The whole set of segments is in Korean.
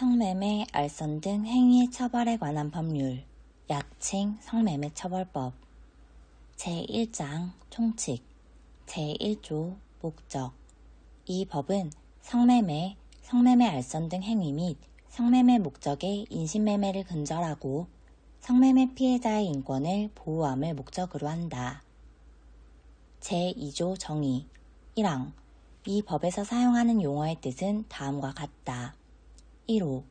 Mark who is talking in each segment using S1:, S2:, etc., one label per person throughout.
S1: 성매매, 알선 등 행위의 처벌에 관한 법률, 약칭 성매매처벌법 제1장 총칙 제1조 목적 이 법은 성매매, 성매매 알선 등 행위 및 성매매 목적의 인신매매를 근절하고 성매매 피해자의 인권을 보호함을 목적으로 한다. 제2조 정의 1항 이 법에서 사용하는 용어의 뜻은 다음과 같다. 1호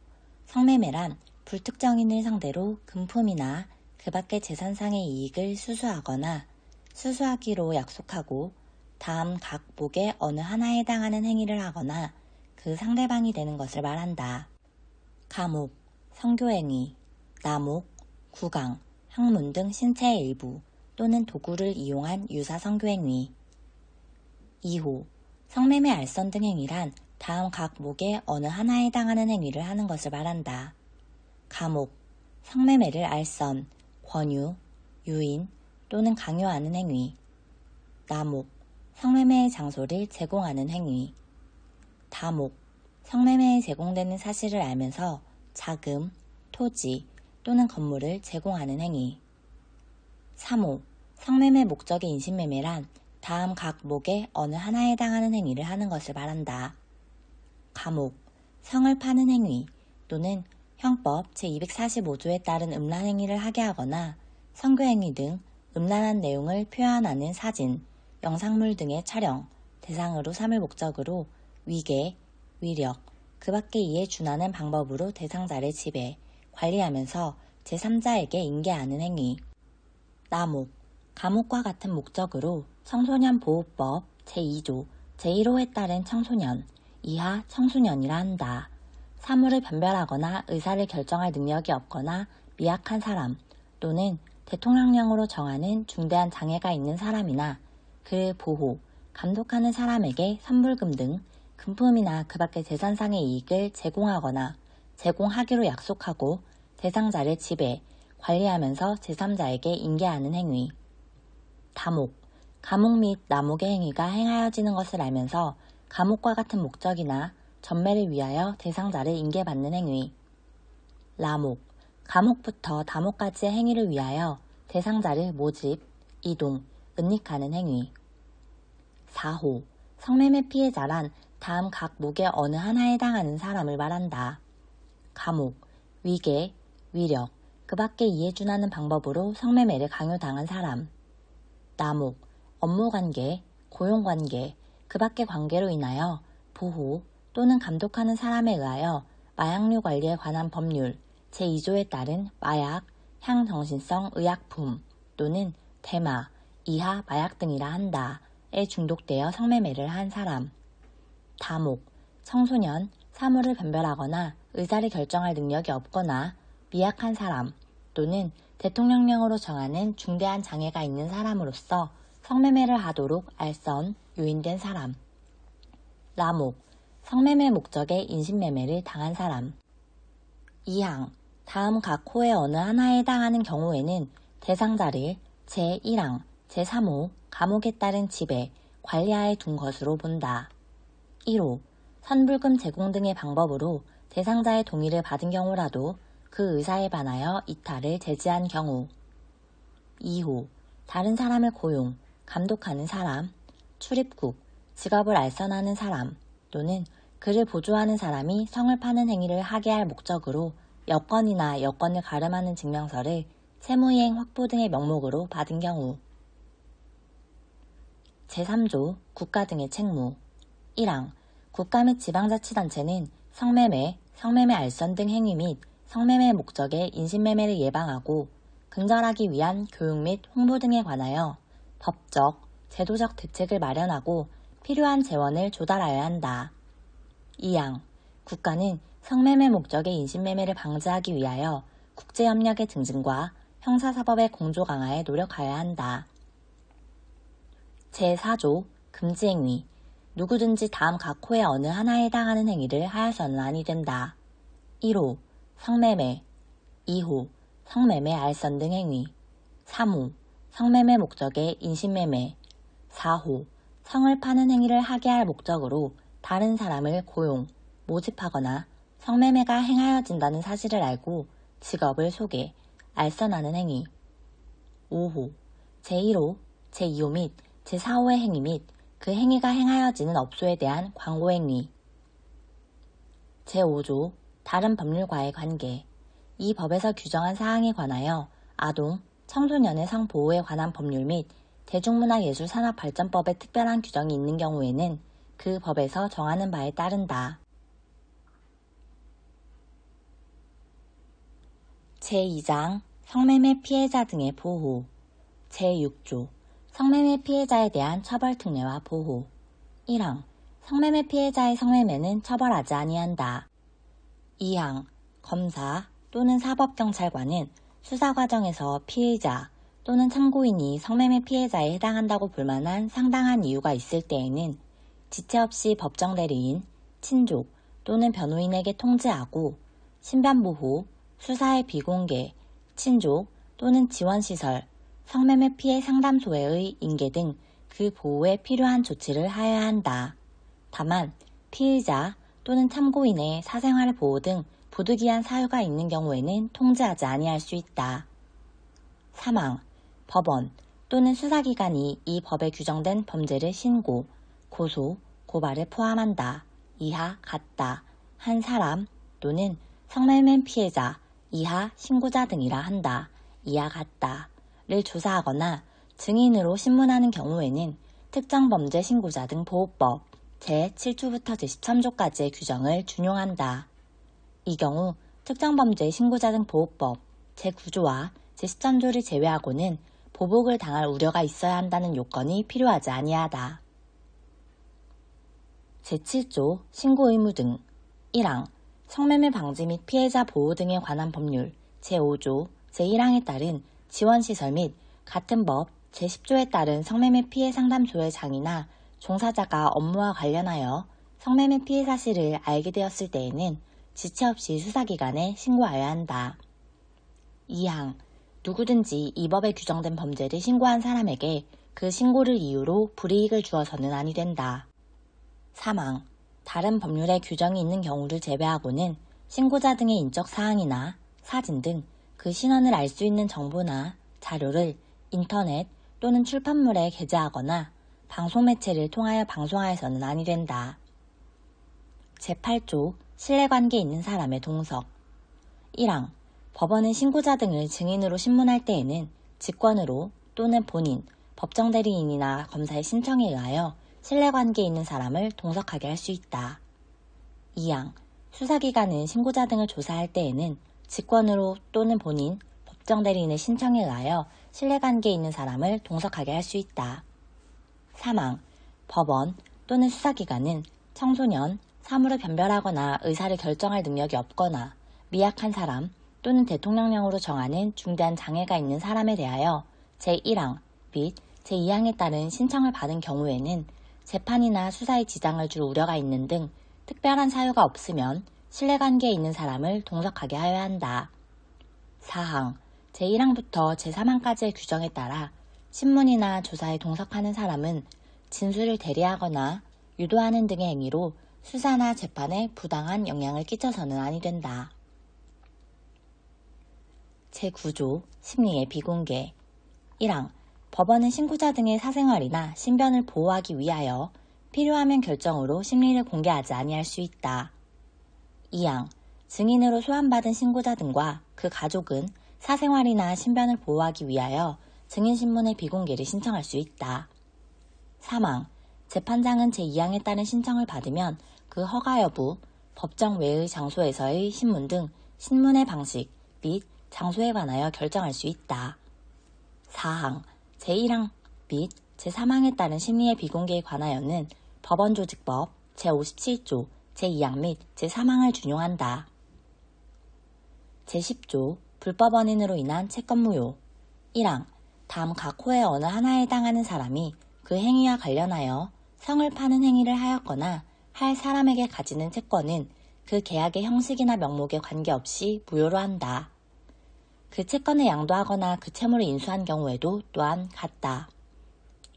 S1: 성매매란 불특정인을 상대로 금품이나 그 밖의 재산상의 이익을 수수하거나 수수하기로 약속하고 다음 각 목의 어느 하나에 해당하는 행위를 하거나 그 상대방이 되는 것을 말한다. 가목, 성교행위, 나목, 구강, 항문 등 신체의 일부 또는 도구를 이용한 유사 성교행위. 2호 성매매 알선 등 행위란 다음 각 목의 어느 하나에 해당하는 행위를 하는 것을 말한다. 가목, 성매매를 알선, 권유, 유인 또는 강요하는 행위. 나목, 성매매의 장소를 제공하는 행위. 다목, 성매매에 제공되는 사실을 알면서 자금, 토지 또는 건물을 제공하는 행위. 3호, 성매매 목적의 인신매매란 다음 각 목의 어느 하나에 해당하는 행위를 하는 것을 말한다. 가목, 성을 파는 행위 또는 형법 제245조에 따른 음란 행위를 하게 하거나 성교행위 등 음란한 내용을 표현하는 사진, 영상물 등의 촬영, 대상으로 삼을 목적으로 위계, 위력, 그 밖에 이에 준하는 방법으로 대상자를 지배, 관리하면서 제3자에게 인계하는 행위. 나목, 가목과 같은 목적으로 청소년 보호법 제2조 제1호에 따른 청소년, 이하 청소년이라 한다. 사물을 변별하거나 의사를 결정할 능력이 없거나 미약한 사람 또는 대통령령으로 정하는 중대한 장애가 있는 사람이나 그를 보호, 감독하는 사람에게 선불금 등 금품이나 그 밖의 재산상의 이익을 제공하거나 제공하기로 약속하고 대상자를 지배, 관리하면서 제3자에게 인계하는 행위. 다목, 가목 및 나목의 행위가 행하여지는 것을 알면서 가목과 같은 목적이나 전매를 위하여 대상자를 인계받는 행위. 라목, 가목부터 다목까지의 행위를 위하여 대상자를 모집, 이동, 은닉하는 행위. 4호, 성매매 피해자란 다음 각 목의 어느 하나에 해당하는 사람을 말한다. 가목, 위계, 위력, 그 밖에 이에 준하는 방법으로 성매매를 강요당한 사람. 나목, 업무관계, 고용관계, 그 밖의 관계로 인하여 보호 또는 감독하는 사람에 의하여 마약류 관리에 관한 법률 제2조에 따른 마약, 향정신성 의약품 또는 대마, 이하 마약 등이라 한다에 중독되어 성매매를 한 사람. 다목, 청소년, 사물을 변별하거나 의사를 결정할 능력이 없거나 미약한 사람 또는 대통령령으로 정하는 중대한 장애가 있는 사람으로서 성매매를 하도록 알선, 유인된 사람. 라목, 성매매 목적의 인신매매를 당한 사람. 2항, 다음 각 호의 어느 하나에 해당하는 경우에는 대상자를 제1항, 제3호 가목에 따른 지배, 관리하에 둔 것으로 본다. 1호, 선불금 제공 등의 방법으로 대상자의 동의를 받은 경우라도 그 의사에 반하여 이탈을 제지한 경우. 2호, 다른 사람을 고용, 감독하는 사람, 출입국, 직업을 알선하는 사람 또는 그를 보조하는 사람이 성을 파는 행위를 하게 할 목적으로 여권이나 여권을 가름하는 증명서를 채무이행 확보 등의 명목으로 받은 경우. 제3조 국가 등의 책무 1항 국가 및 지방자치단체는 성매매, 성매매 알선 등 행위 및 성매매 목적의 인신매매를 예방하고 근절하기 위한 교육 및 홍보 등에 관하여 법적, 제도적 대책을 마련하고 필요한 재원을 조달하여야 한다. 2항 국가는 성매매 목적의 인신매매를 방지하기 위하여 국제협력의 증진과 형사사법의 공조 강화에 노력하여야 한다. 제4조 금지행위 누구든지 다음 각 호의 어느 하나에 해당하는 행위를 하여서는 아니 된다. 1호 성매매 2호 성매매 알선 등 행위 3호 성매매 목적의 인신매매 4호 성을 파는 행위를 하게 할 목적으로 다른 사람을 고용, 모집하거나 성매매가 행하여진다는 사실을 알고 직업을 소개, 알선하는 행위. 5호, 제1호, 제2호 및 제4호의 행위 및 그 행위가 행하여지는 업소에 대한 광고 행위. 제5조, 다른 법률과의 관계. 이 법에서 규정한 사항에 관하여 아동, 청소년의 성보호에 관한 법률 및 대중문화예술산업발전법에 특별한 규정이 있는 경우에는 그 법에서 정하는 바에 따른다. 제2장 성매매 피해자 등의 보호. 제6조 성매매 피해자에 대한 처벌 특례와 보호. 1항 성매매 피해자의 성매매는 처벌하지 아니한다. 2항 검사 또는 사법경찰관은 수사 과정에서 피의자 또는 참고인이 성매매 피해자에 해당한다고 볼 만한 상당한 이유가 있을 때에는 지체 없이 법정 대리인, 친족 또는 변호인에게 통지하고 신변보호, 수사의 비공개, 친족 또는 지원시설, 성매매 피해 상담소의 인계 등 그 보호에 필요한 조치를 하여야 한다. 다만 피의자 또는 참고인의 사생활 보호 등 부득이한 사유가 있는 경우에는 통지하지 아니할 수 있다. 3항 법원 또는 수사기관이 이 법에 규정된 범죄를 신고, 고소, 고발을 포함한다. 이하 같다. 한 사람 또는 성매매 피해자, 이하 신고자 등이라 한다. 이하 같다를 조사하거나 증인으로 신문하는 경우에는 특정범죄 신고자 등 보호법 제7조부터 제13조까지의 규정을 준용한다. 이 경우 특정범죄 신고자 등 보호법 제9조와 제13조를 제외하고는 보복을 당할 우려가 있어야 한다는 요건이 필요하지 아니하다. 제7조 신고 의무 등 1항 성매매 방지 및 피해자 보호 등에 관한 법률 제5조 제1항에 따른 지원시설 및 같은 법 제10조에 따른 성매매 피해 상담소의 장이나 종사자가 업무와 관련하여 성매매 피해 사실을 알게 되었을 때에는 지체 없이 수사기관에 신고하여야 한다. 2항 누구든지 이 법에 규정된 범죄를 신고한 사람에게 그 신고를 이유로 불이익을 주어서는 아니 된다. 3항 다른 법률에 규정이 있는 경우를 제외하고는 신고자 등의 인적 사항이나 사진 등 그 신원을 알 수 있는 정보나 자료를 인터넷 또는 출판물에 게재하거나 방송매체를 통하여 방송하여서는 아니 된다. 제8조 신뢰관계 있는 사람의 동석. 1항 법원은 신고자 등을 증인으로 신문할 때에는 직권으로 또는 본인, 법정대리인이나 검사의 신청에 의하여 신뢰관계 있는 사람을 동석하게 할 수 있다. 2항 수사기관은 신고자 등을 조사할 때에는 직권으로 또는 본인, 법정대리인의 신청에 의하여 신뢰관계 있는 사람을 동석하게 할 수 있다. 3항 법원 또는 수사기관은 청소년, 사물을 변별하거나 의사를 결정할 능력이 없거나 미약한 사람 또는 대통령령으로 정하는 중대한 장애가 있는 사람에 대하여 제1항 및 제2항에 따른 신청을 받은 경우에는 재판이나 수사에 지장을 줄 우려가 있는 등 특별한 사유가 없으면 신뢰관계에 있는 사람을 동석하게 하여야 한다. 4항 제1항부터 제3항까지의 규정에 따라 신문이나 조사에 동석하는 사람은 진술을 대리하거나 유도하는 등의 행위로 수사나 재판에 부당한 영향을 끼쳐서는 아니 된다. 제9조 심리의 비공개. 1항 법원은 신고자 등의 사생활이나 신변을 보호하기 위하여 필요하면 결정으로 심리를 공개하지 아니할 수 있다. 2항 증인으로 소환받은 신고자 등과 그 가족은 사생활이나 신변을 보호하기 위하여 증인신문의 비공개를 신청할 수 있다. 3항 재판장은 제2항에 따른 신청을 받으면 그 허가 여부, 법정 외의 장소에서의 신문 등 신문의 방식 및 장소에 관하여 결정할 수 있다. 4항 제1항 및 제3항에 따른 심리의 비공개에 관하여는 법원조직법 제57조 제2항 및 제3항을 준용한다. 제10조 불법 원인으로 인한 채권무효. 1항 다음 각 호의 어느 하나에 해당하는 사람이 그 행위와 관련하여 성을 파는 행위를 하였거나 할 사람에게 가지는 채권은 그 계약의 형식이나 명목에 관계없이 무효로 한다. 그 채권을 양도하거나 그 채무를 인수한 경우에도 또한 같다.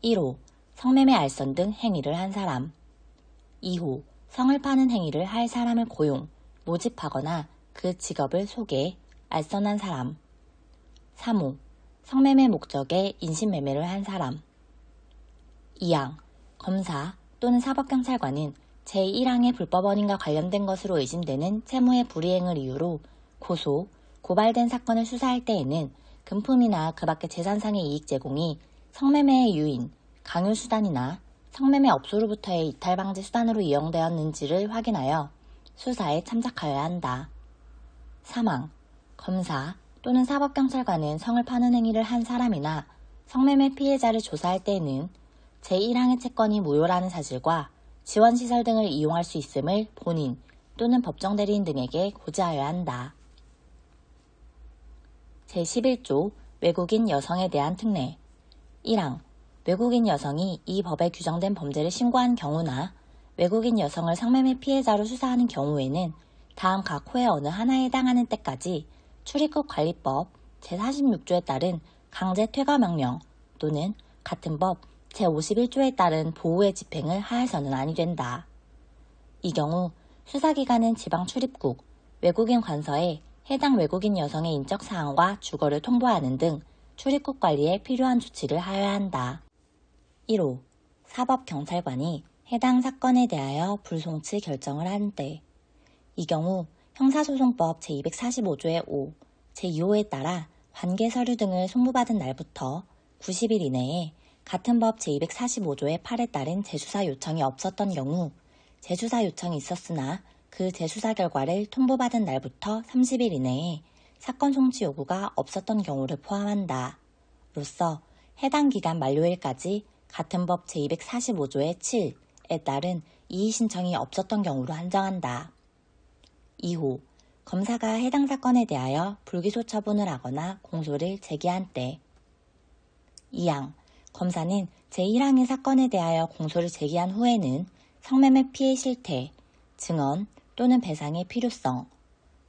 S1: 1호 성매매 알선 등 행위를 한 사람. 2호 성을 파는 행위를 할 사람을 고용 모집하거나 그 직업을 소개, 알선한 사람. 3호. 성매매 목적의 인신매매를 한 사람. 2항. 검사 또는 사법경찰관은 제1항의 불법원인과 관련된 것으로 의심되는 채무의 불이행을 이유로 고소, 고발된 사건을 수사할 때에는 금품이나 그 밖의 재산상의 이익 제공이 성매매의 유인, 강요수단이나 성매매 업소로부터의 이탈방지 수단으로 이용되었는지를 확인하여 수사에 참작하여야 한다. 3항. 검사 또는 사법경찰관은 성을 파는 행위를 한 사람이나 성매매 피해자를 조사할 때에는 제1항의 채권이 무효라는 사실과 지원시설 등을 이용할 수 있음을 본인 또는 법정대리인 등에게 고지하여야 한다. 제11조 외국인 여성에 대한 특례 1항. 외국인 여성이 이 법에 규정된 범죄를 신고한 경우나 외국인 여성을 성매매 피해자로 수사하는 경우에는 다음 각 호의 어느 하나에 해당하는 때까지 출입국 관리법 제46조에 따른 강제 퇴거 명령 또는 같은 법 제51조에 따른 보호의 집행을 하여서는 아니 된다. 이 경우 수사기관은 지방 출입국, 외국인 관서에 해당 외국인 여성의 인적 사항과 주거를 통보하는 등 출입국 관리에 필요한 조치를 하여야 한다. 1호. 사법경찰관이 해당 사건에 대하여 불송치 결정을 한 때, 이 경우 형사소송법 제245조의 5, 제2호에 따라 관계서류 등을 송부받은 날부터 90일 이내에 같은 법 제245조의 8에 따른 재수사 요청이 없었던 경우 재수사 요청이 있었으나 그 재수사 결과를 통보받은 날부터 30일 이내에 사건 송치 요구가 없었던 경우를 포함한다. 로써 해당 기간 만료일까지 같은 법 제245조의 7에 따른 이의 신청이 없었던 경우로 한정한다. 2호. 검사가 해당 사건에 대하여 불기소 처분을 하거나 공소를 제기한 때 2항. 검사는 제1항의 사건에 대하여 공소를 제기한 후에는 성매매 피해 실태, 증언 또는 배상의 필요성,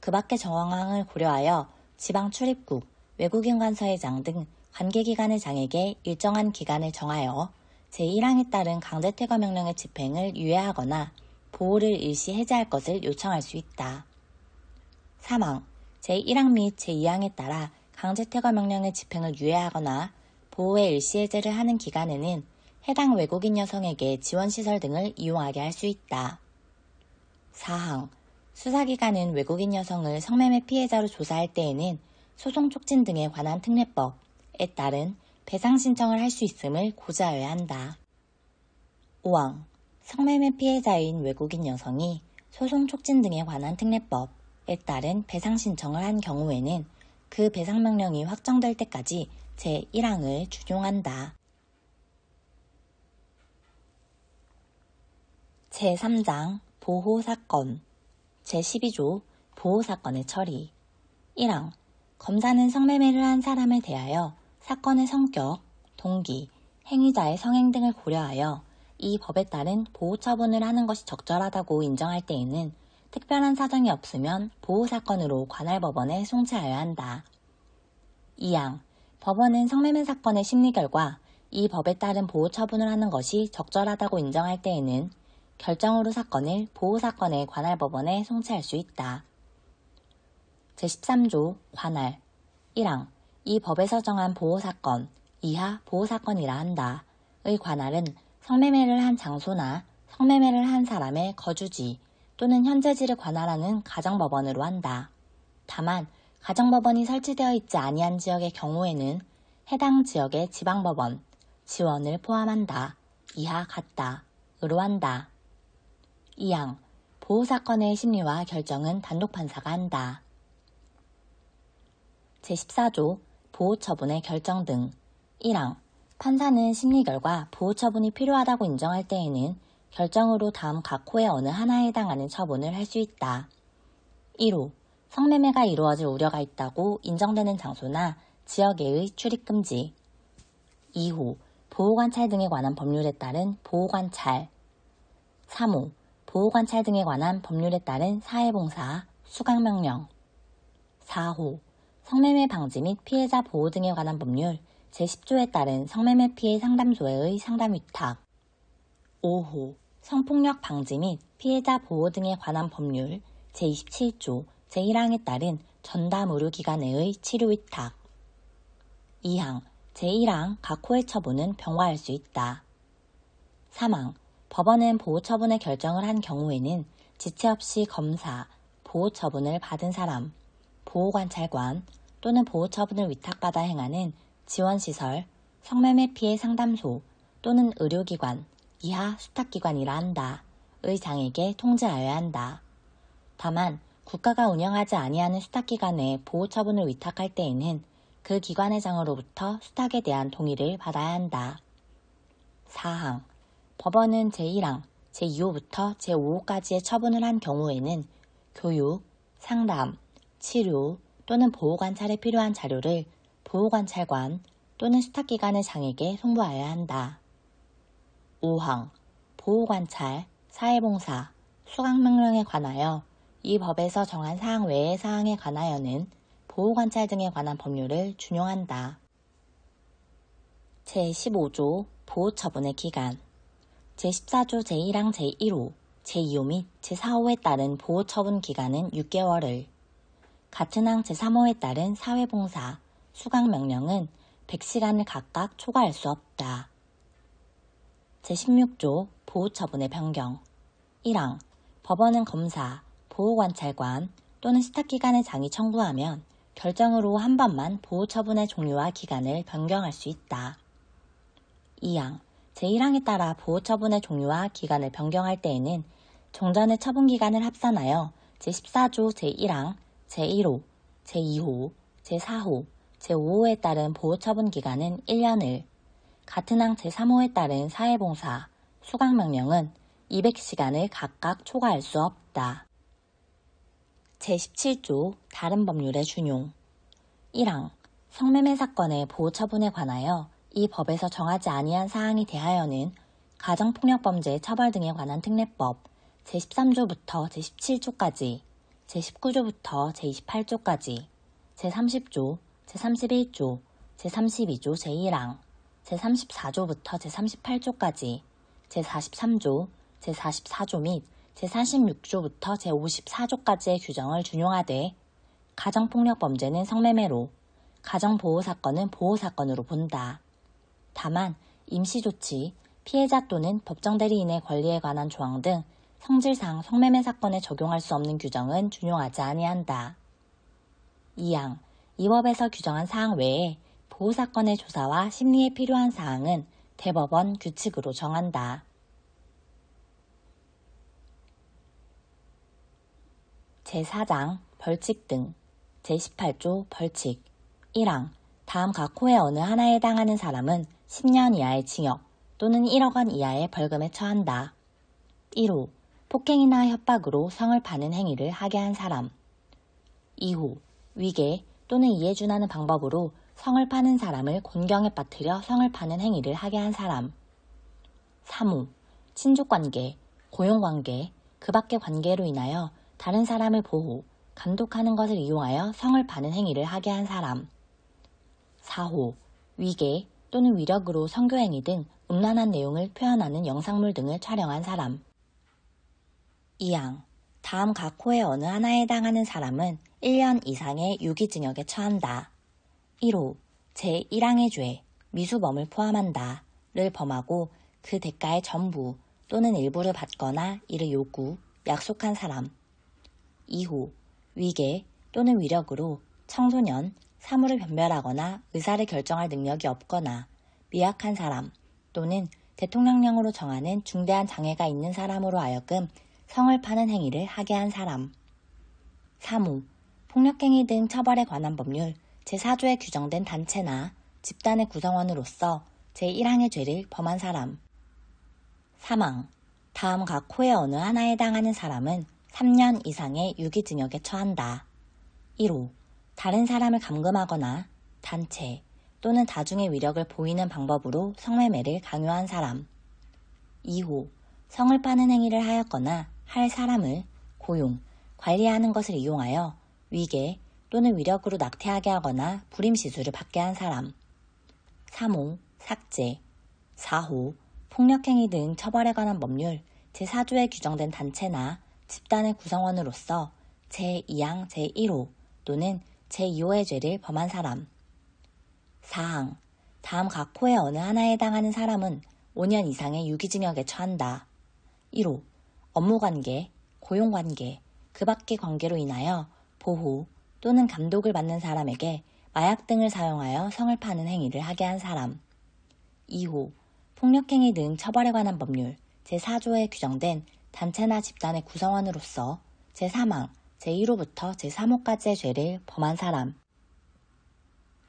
S1: 그 밖의 정황을 고려하여 지방 출입국, 외국인 관서의장 등 관계기관의 장에게 일정한 기간을 정하여 제1항에 따른 강제퇴거 명령의 집행을 유예하거나 보호를 일시 해제할 것을 요청할 수 있다. 3항. 제1항 및 제2항에 따라 강제퇴거 명령의 집행을 유예하거나 보호의 일시 해제를 하는 기간에는 해당 외국인 여성에게 지원시설 등을 이용하게 할 수 있다. 4항. 수사기관은 외국인 여성을 성매매 피해자로 조사할 때에는 소송 촉진 등에 관한 특례법에 따른 배상 신청을 할 수 있음을 고지하여야 한다. 5항. 성매매 피해자인 외국인 여성이 소송 촉진 등에 관한 특례법에 따른 배상 신청을 한 경우에는 그 배상 명령이 확정될 때까지 제1항을 준용한다. 제3장 보호사건 제12조 보호사건의 처리 1항. 검사는 성매매를 한 사람에 대하여 사건의 성격, 동기, 행위자의 성행 등을 고려하여 이 법에 따른 보호처분을 하는 것이 적절하다고 인정할 때에는 특별한 사정이 없으면 보호사건으로 관할법원에 송치하여야 한다. 2항. 법원은 성매매 사건의 심리 결과 이 법에 따른 보호처분을 하는 것이 적절하다고 인정할 때에는 결정으로 사건을 보호사건의 관할법원에 송치할 수 있다. 제13조 관할 1항. 이 법에서 정한 보호사건, 이하 보호사건이라 한다. 의 관할은 성매매를 한 장소나 성매매를 한 사람의 거주지 또는 현재지를 관할하는 가정법원으로 한다. 다만 가정법원이 설치되어 있지 아니한 지역의 경우에는 해당 지역의 지방법원, 지원을 포함한다. 이하 같다. 으로 한다. 2항. 보호사건의 심리와 결정은 단독판사가 한다. 제14조 보호처분의 결정 등 1항. 판사는 심리 결과 보호처분이 필요하다고 인정할 때에는 결정으로 다음 각 호의 어느 하나에 해당하는 처분을 할 수 있다. 1호. 성매매가 이루어질 우려가 있다고 인정되는 장소나 지역에의 출입금지 2호. 보호관찰 등에 관한 법률에 따른 보호관찰 3호. 보호관찰 등에 관한 법률에 따른 사회봉사, 수강명령 4호. 성매매 방지 및 피해자 보호 등에 관한 법률 제10조에 따른 성매매 피해 상담소의 상담위탁 5호. 성폭력 방지 및 피해자 보호 등에 관한 법률 제27조 제1항에 따른 전담 의료기관의 치료위탁. 2항 제1항 각호의 처분은 병과할 수 있다. 3항 법원은 보호처분의 결정을 한 경우에는 지체 없이 검사, 보호처분을 받은 사람, 보호관찰관 또는 보호처분을 위탁받아 행하는 지원시설, 성매매 피해 상담소 또는 의료기관, 이하 수탁기관이라 한다의 장에게 통지하여야 한다. 다만 국가가 운영하지 아니하는 수탁기관에 보호처분을 위탁할 때에는 그 기관의 장으로부터 수탁에 대한 동의를 받아야 한다. 4항 법원은 제1항, 제2호부터 제5호까지의 처분을 한 경우에는 교육, 상담, 치료 또는 보호관찰에 필요한 자료를 보호관찰관 또는 수탁기관의 장에게 송부하여야 한다. 5항 보호관찰, 사회봉사, 수강명령에 관하여 이 법에서 정한 사항 외의 사항에 관하여는 보호관찰 등에 관한 법률을 준용한다. 제15조 보호처분의 기간. 제14조 제1항 제1호, 제2호 및 제4호에 따른 보호처분 기간은 6개월을, 같은 항 제3호에 따른 사회봉사, 수강명령은 100시간을 각각 초과할 수 없다. 제16조 보호처분의 변경. 1항 법원은 검사, 보호관찰관 또는 수탁기관의 장이 청구하면 결정으로 한 번만 보호처분의 종류와 기간을 변경할 수 있다. 2항 제1항에 따라 보호처분의 종류와 기간을 변경할 때에는 종전의 처분기간을 합산하여 제14조 제1항, 제1호, 제2호, 제4호, 제5호에 따른 보호처분 기간은 1년을, 같은 항 제3호에 따른 사회봉사, 수강명령은 200시간을 각각 초과할 수 없다. 제17조 다른 법률의 준용. 1항 성매매 사건의 보호처분에 관하여 이 법에서 정하지 아니한 사항에 대하여는 가정폭력범죄 처벌 등에 관한 특례법 제13조부터 제17조까지, 제19조부터 제28조까지, 제30조, 제31조, 제32조 제1항, 제34조부터 제38조까지, 제43조, 제44조 및 제46조부터 제54조까지의 규정을 준용하되 가정폭력범죄는 성매매로, 가정보호사건은 보호사건으로 본다. 다만 임시조치, 피해자 또는 법정대리인의 권리에 관한 조항 등 성질상 성매매 사건에 적용할 수 없는 규정은 준용하지 아니한다. 2항 이 법에서 규정한 사항 외에 보호사건의 조사와 심리에 필요한 사항은 대법원 규칙으로 정한다. 제4장 벌칙 등. 제18조 벌칙. 1항 다음 각 호의 어느 하나에 해당하는 사람은 10년 이하의 징역 또는 1억 원 이하의 벌금에 처한다. 1호 폭행이나 협박으로 성을 파는 행위를 하게 한 사람. 2호 위계 또는 이에 준하는 방법으로 성을 파는 사람을 곤경에 빠뜨려 성을 파는 행위를 하게 한 사람. 3호 친족관계, 고용관계, 그 밖의 관계로 인하여 다른 사람을 보호, 감독하는 것을 이용하여 성을 파는 행위를 하게 한 사람. 4호 위계 또는 위력으로 성교행위 등 음란한 내용을 표현하는 영상물 등을 촬영한 사람. 2항 다음 각 호의 어느 하나에 해당하는 사람은 1년 이상의 유기징역에 처한다. 1호 제1항의 죄, 미수범을 포함한다 를 범하고 그 대가의 전부 또는 일부를 받거나 이를 요구, 약속한 사람. 2호 위계 또는 위력으로 청소년, 사물을 변별하거나 의사를 결정할 능력이 없거나 미약한 사람 또는 대통령령으로 정하는 중대한 장애가 있는 사람으로 하여금 성을 파는 행위를 하게 한 사람. 3호 폭력행위 등 처벌에 관한 법률 제4조에 규정된 단체나 집단의 구성원으로서 제1항의 죄를 범한 사람. 3항 다음 각 호의 어느 하나에 해당하는 사람은 3년 이상의 유기징역에 처한다. 1호 다른 사람을 감금하거나 단체 또는 다중의 위력을 보이는 방법으로 성매매를 강요한 사람. 2호 성을 파는 행위를 하였거나 할 사람을 고용, 관리하는 것을 이용하여 위계 또는 위력으로 낙태하게 하거나 불임시술을 받게 한 사람. 3호 삭제. 4호 폭력행위 등 처벌에 관한 법률 제4조에 규정된 단체나 집단의 구성원으로서 제2항 제1호 또는 제2호의 죄를 범한 사람. 4항 다음 각 호의 어느 하나에 해당하는 사람은 5년 이상의 유기징역에 처한다. 1호 업무관계, 고용관계, 그 밖의 관계로 인하여 보호 또는 감독을 받는 사람에게 마약 등을 사용하여 성을 파는 행위를 하게 한 사람. 2호 폭력행위 등 처벌에 관한 법률 제4조에 규정된 단체나 집단의 구성원으로서 제3항 제1호부터 제3호까지의 죄를 범한 사람.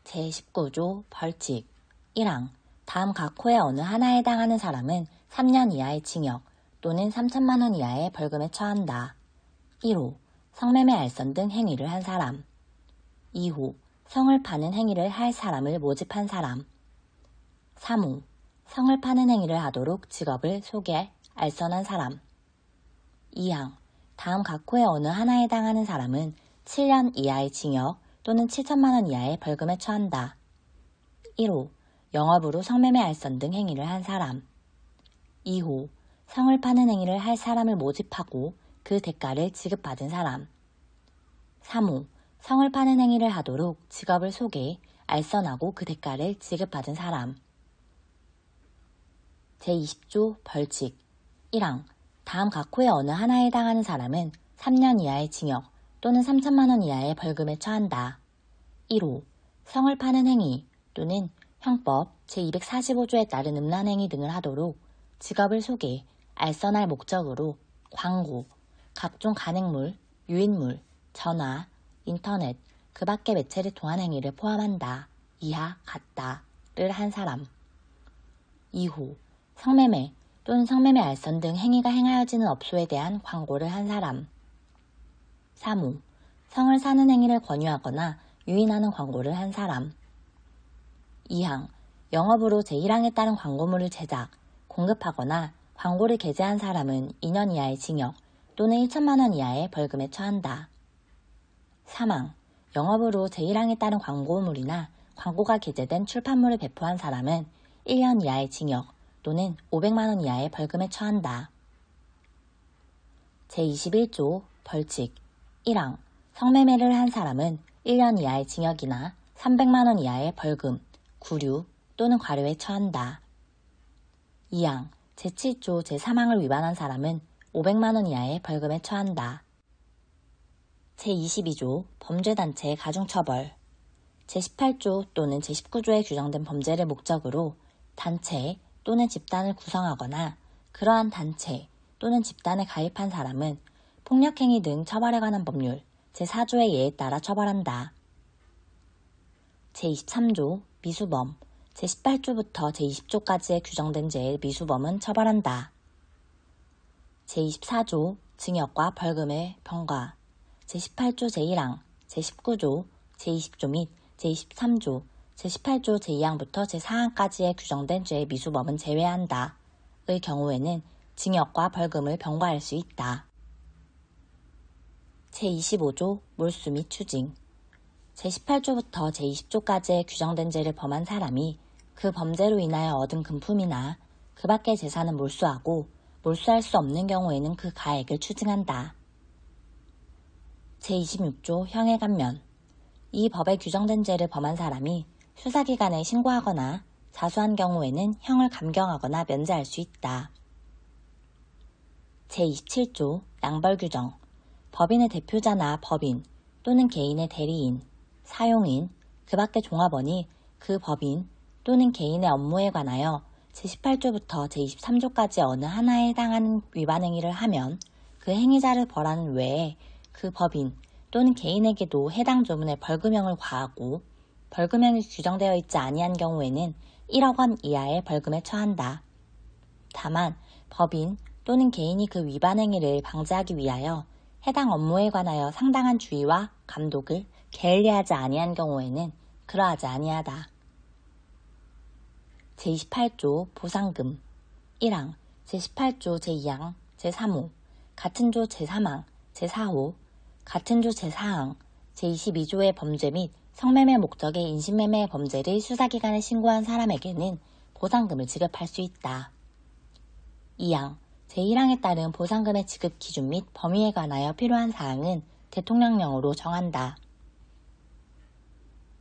S1: 제19조 벌칙 1항 다음 각 호의 어느 하나에 해당하는 사람은 3년 이하의 징역 또는 3천만 원 이하의 벌금에 처한다. 1호 성매매 알선 등 행위를 한 사람. 2호 성을 파는 행위를 할 사람을 모집한 사람. 3호 성을 파는 행위를 하도록 직업을 소개, 알선한 사람. 2항 다음 각 호의 어느 하나에 해당하는 사람은 7년 이하의 징역 또는 7천만 원 이하의 벌금에 처한다. 1호 영업으로 성매매 알선 등 행위를 한 사람. 2호 성을 파는 행위를 할 사람을 모집하고 그 대가를 지급받은 사람. 3호 성을 파는 행위를 하도록 직업을 소개, 알선하고 그 대가를 지급받은 사람. 제20조 벌칙 1항 다음 각 호의 어느 하나에 해당하는 사람은 3년 이하의 징역 또는 3천만 원 이하의 벌금에 처한다. 1호 성을 파는 행위 또는 형법 제245조에 따른 음란행위 등을 하도록 직업을 소개, 알선할 목적으로 광고, 각종 간행물, 유인물, 전화, 인터넷, 그 밖의 매체를 통한 행위를 포함한다. 이하, 같다를 한 사람. 2호 성매매 또는 성매매 알선 등 행위가 행하여지는 업소에 대한 광고를 한 사람. 3호 성을 사는 행위를 권유하거나 유인하는 광고를 한 사람. 2항 영업으로 제1항에 따른 광고물을 제작, 공급하거나 광고를 게재한 사람은 2년 이하의 징역 또는 1천만 원 이하의 벌금에 처한다. 3항 영업으로 제1항에 따른 광고물이나 광고가 게재된 출판물을 배포한 사람은 1년 이하의 징역 또는 500만 원 이하의 벌금에 처한다. 제21조 벌칙 1항 성매매를 한 사람은 1년 이하의 징역이나 300만 원 이하의 벌금, 구류 또는 과료에 처한다. 2항 제7조 제3항을 위반한 사람은 500만 원 이하의 벌금에 처한다. 제22조 범죄단체의 가중처벌 제18조 또는 제19조에 규정된 범죄를 목적으로 단체 또는 집단을 구성하거나 그러한 단체 또는 집단에 가입한 사람은 폭력행위 등 처벌에 관한 법률 제4조의 예에 따라 처벌한다. 제23조 미수범 제18조부터 제20조까지의 규정된 죄의 미수범은 처벌한다. 제24조 징역과 벌금의 병과 제18조 제1항, 제19조, 제20조 및 제23조, 제18조 제2항부터 제4항까지의 규정된 죄의 미수범은 제외한다. 의 경우에는 징역과 벌금을 병과할 수 있다. 제25조 몰수 및 추징 제18조부터 제20조까지의 규정된 죄를 범한 사람이 그 범죄로 인하여 얻은 금품이나 그 밖의 재산은 몰수하고 몰수할 수 없는 경우에는 그 가액을 추징한다. 제26조 형의 감면 이 법에 규정된 죄를 범한 사람이 수사기관에 신고하거나 자수한 경우에는 형을 감경하거나 면제할 수 있다. 제27조 양벌 규정 법인의 대표자나 법인 또는 개인의 대리인, 사용인, 그 밖의 종업원이 그 법인 또는 개인의 업무에 관하여 제18조부터 제23조까지 어느 하나에 해당하는 위반 행위를 하면 그 행위자를 벌하는 외에 그 법인 또는 개인에게도 해당 조문에 벌금형을 과하고 벌금형이 규정되어 있지 아니한 경우에는 1억 원 이하의 벌금에 처한다. 다만 법인 또는 개인이 그 위반 행위를 방지하기 위하여 해당 업무에 관하여 상당한 주의와 감독을 게을리하지 아니한 경우에는 그러하지 아니하다. 제28조 보상금 1항 제18조 제2항 제3호 같은 조 제3항 제4호 같은 조 제4항 제22조의 범죄 및 성매매 목적의 인신매매 범죄를 수사기관에 신고한 사람에게는 보상금을 지급할 수 있다. 2항 제1항에 따른 보상금의 지급 기준 및 범위에 관하여 필요한 사항은 대통령령으로 정한다.